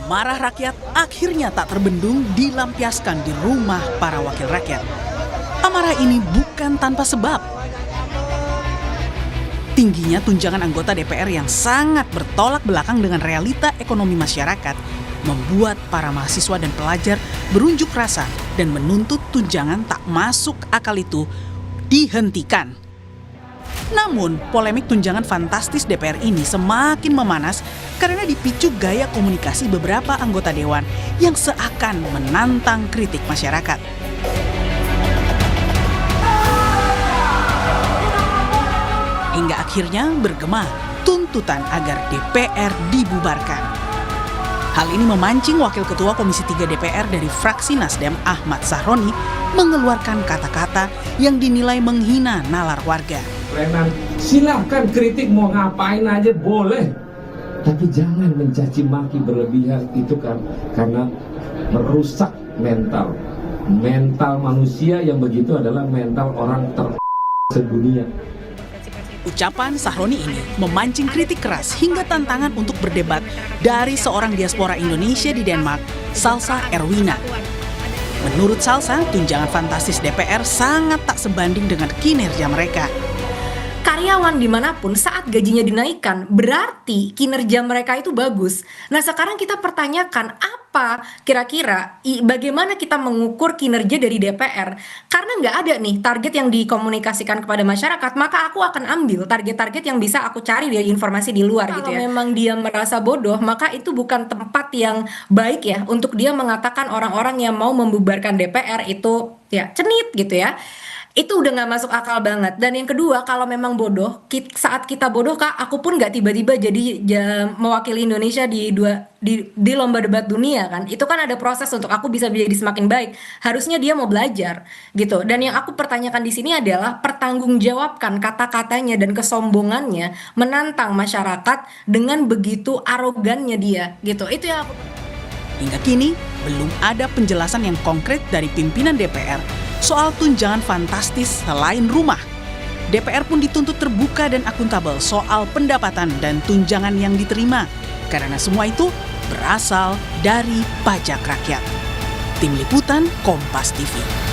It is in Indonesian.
Amarah rakyat akhirnya tak terbendung dilampiaskan di rumah para wakil rakyat. Amarah ini bukan tanpa sebab. Tingginya tunjangan anggota DPR yang sangat bertolak belakang dengan realita ekonomi masyarakat membuat para mahasiswa dan pelajar berunjuk rasa dan menuntut tunjangan tak masuk akal itu dihentikan. Namun, polemik tunjangan fantastis DPR ini semakin memanas karena dipicu gaya komunikasi beberapa anggota dewan yang seakan menantang kritik masyarakat. Hingga akhirnya bergema tuntutan agar DPR dibubarkan. Hal ini memancing Wakil Ketua Komisi 3 DPR dari fraksi Nasdem Ahmad Sahroni mengeluarkan kata-kata yang dinilai menghina nalar warga. Silahkan kritik mau ngapain aja boleh, tapi jangan mencaci maki berlebihan, itu kan karena merusak mental manusia yang begitu adalah mental orang sedunia. Ucapan Sahroni ini memancing kritik keras hingga tantangan untuk berdebat dari seorang diaspora Indonesia di Denmark, Salsa Erwina. Menurut Salsa, tunjangan fantastis DPR sangat tak sebanding dengan kinerja mereka. Karyawan dimanapun saat gajinya dinaikkan berarti kinerja mereka itu bagus. Nah sekarang kita pertanyakan apa kira-kira bagaimana kita mengukur kinerja dari DPR. Karena nggak ada nih target yang dikomunikasikan kepada masyarakat, maka aku akan ambil target-target yang bisa aku cari dari informasi di luar gitu ya. Kalau memang dia merasa bodoh, maka itu bukan tempat yang baik ya untuk dia mengatakan orang-orang yang mau membubarkan DPR itu ya cenit gitu ya. Itu udah gak masuk akal banget. Dan yang kedua, kalau memang bodoh, saat kita bodoh Kak, aku pun gak tiba-tiba jadi mewakili Indonesia di lomba debat dunia kan. Itu kan ada proses untuk aku bisa menjadi semakin baik. Harusnya dia mau belajar gitu. Dan yang aku pertanyakan di sini adalah pertanggungjawabkan kata-katanya dan kesombongannya menantang masyarakat dengan begitu arogannya dia gitu. Itu yang aku... Hingga kini, belum ada penjelasan yang konkret dari pimpinan DPR soal tunjangan fantastis selain rumah. DPR pun dituntut terbuka dan akuntabel soal pendapatan dan tunjangan yang diterima, karena semua itu berasal dari pajak rakyat. Tim Liputan Kompas TV.